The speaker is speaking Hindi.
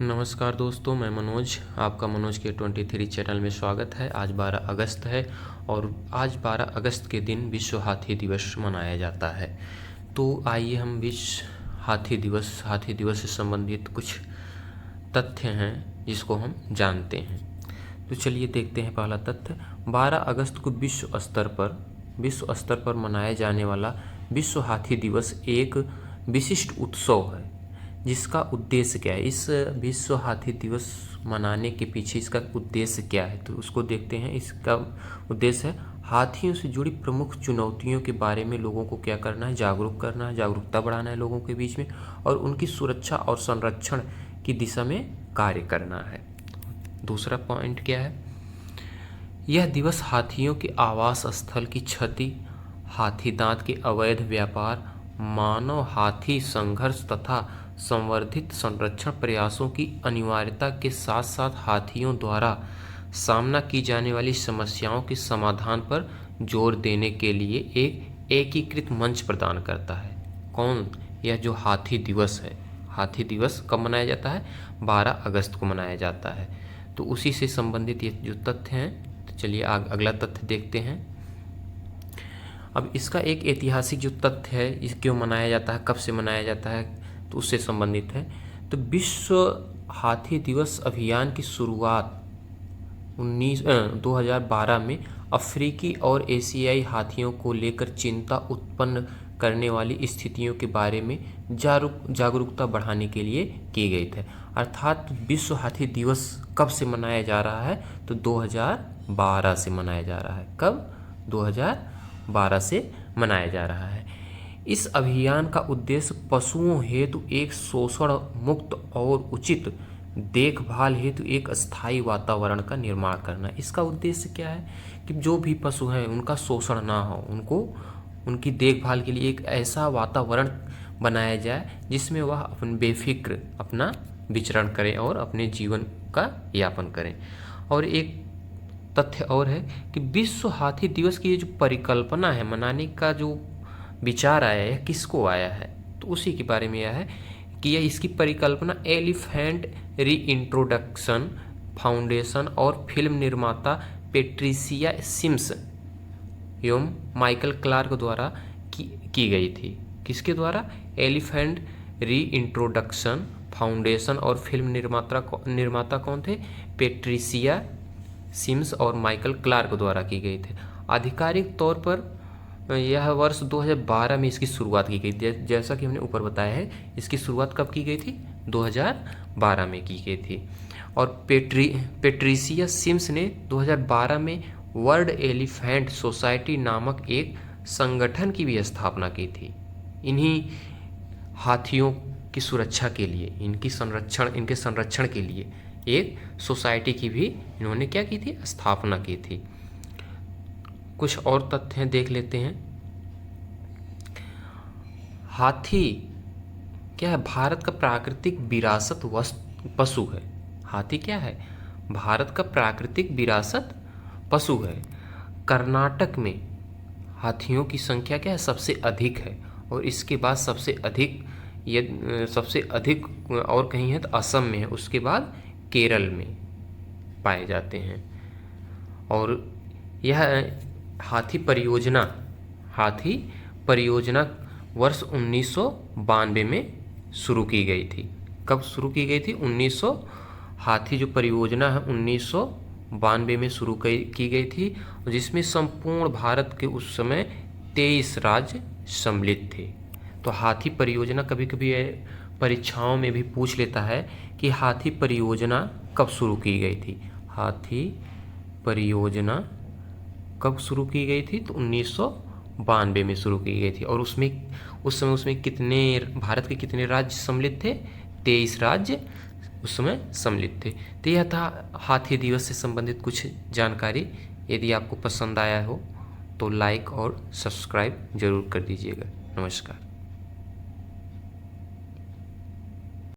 नमस्कार दोस्तों, मैं मनोज, आपका मनोज के 23 चैनल में स्वागत है। आज 12 अगस्त है और आज 12 अगस्त के दिन विश्व हाथी दिवस मनाया जाता है। तो आइए हम विश्व हाथी दिवस से संबंधित कुछ तथ्य हैं जिसको हम जानते हैं। तो चलिए देखते हैं पहला तथ्य। 12 अगस्त को विश्व स्तर पर मनाया जाने वाला विश्व हाथी दिवस एक विशिष्ट उत्सव है जिसका उद्देश्य क्या है। इस विश्व हाथी दिवस मनाने के पीछे इसका उद्देश्य क्या है, तो उसको देखते हैं। इसका उद्देश्य है हाथियों से जुड़ी प्रमुख चुनौतियों के बारे में लोगों को क्या करना है, जागरूक करना है, जागरूकता बढ़ाना है लोगों के बीच में, और उनकी सुरक्षा और संरक्षण की दिशा में कार्य करना है। दूसरा पॉइंट क्या है, यह दिवस हाथियों के आवास स्थल की क्षति, हाथी दांत के अवैध व्यापार, मानव हाथी संघर्ष तथा संवर्धित संरक्षण प्रयासों की अनिवार्यता के साथ साथ हाथियों द्वारा सामना की जाने वाली समस्याओं के समाधान पर जोर देने के लिए एक एकीकृत मंच प्रदान करता है। कौन? यह जो हाथी दिवस है। हाथी दिवस कब मनाया जाता है? 12 अगस्त को मनाया जाता है। तो उसी से संबंधित ये जो तथ्य हैं, तो चलिए अगला तथ्य देखते हैं। अब इसका एक ऐतिहासिक जो तथ्य है, इस क्यों मनाया जाता है, कब से मनाया जाता है, तो उससे संबंधित है। तो विश्व हाथी दिवस अभियान की शुरुआत 2012 में अफ्रीकी और एशियाई हाथियों को लेकर चिंता उत्पन्न करने वाली स्थितियों के बारे में जागरूकता बढ़ाने के लिए की गई थी। अर्थात विश्व हाथी दिवस कब से मनाया जा रहा है, तो 2012 से मनाया जा रहा है। कब? 2012 से मनाया जा रहा है। इस अभियान का उद्देश्य पशुओं हेतु एक शोषण मुक्त और उचित देखभाल हेतु एक स्थायी वातावरण का निर्माण करना। इसका उद्देश्य क्या है कि जो भी पशु हैं उनका शोषण ना हो, उनकी देखभाल के लिए एक ऐसा वातावरण बनाया जाए जिसमें वह अपन बेफिक्र अपना विचरण करें और अपने जीवन का यापन करें। और एक तथ्य और है कि विश्व हाथी दिवस की ये जो परिकल्पना है, मनाने का जो विचार आया है, किसको आया है, तो उसी के बारे में यह है कि यह इसकी परिकल्पना एलिफेंट रीइंट्रोडक्शन फाउंडेशन और फिल्म निर्माता पेट्रिसिया सिम्स एवं माइकल क्लार्क द्वारा की गई थी। किसके द्वारा? एलिफेंट रीइंट्रोडक्शन फाउंडेशन और फिल्म निर्माता कौन थे? पेट्रिसिया सिम्स और माइकल क्लार्क द्वारा की गई थी। आधिकारिक तौर पर यह वर्ष 2012 में इसकी शुरुआत की गई। जैसा कि हमने ऊपर बताया है, इसकी शुरुआत कब की गई थी? 2012 में की गई थी। और पेट्रिसिया सिम्स ने 2012 में वर्ल्ड एलिफेंट सोसाइटी नामक एक संगठन की भी स्थापना की थी। इन्हीं हाथियों की सुरक्षा के लिए, इनके संरक्षण के लिए एक सोसाइटी की भी इन्होंने क्या की थी? स्थापना की थी। कुछ और तथ्य देख लेते हैं। हाथी क्या है? भारत का प्राकृतिक विरासत पशु है। हाथी क्या है? भारत का प्राकृतिक विरासत पशु है। कर्नाटक में हाथियों की संख्या क्या है? सबसे अधिक है। और इसके बाद सबसे अधिक और कहीं है तो असम में है, उसके बाद केरल में पाए जाते हैं। और यह हाथी परियोजना वर्ष 1992 में शुरू की गई थी। कब शुरू की गई थी? हाथी जो परियोजना है 1992 में शुरू की गई थी, जिसमें संपूर्ण भारत के उस समय 23 राज्य सम्मिलित थे। तो हाथी परियोजना कभी कभी परीक्षाओं में भी पूछ लेता है कि हाथी परियोजना कब शुरू की गई थी। हाथी परियोजना कब शुरू की गई थी? तो 1992 में शुरू की गई थी। और उस समय उसमें भारत के कितने राज्य सम्मिलित थे? 23 राज्य उस समय सम्मिलित थे। तो यह था हाथी दिवस से संबंधित कुछ जानकारी। यदि आपको पसंद आया हो तो लाइक और सब्सक्राइब जरूर कर दीजिएगा। नमस्कार।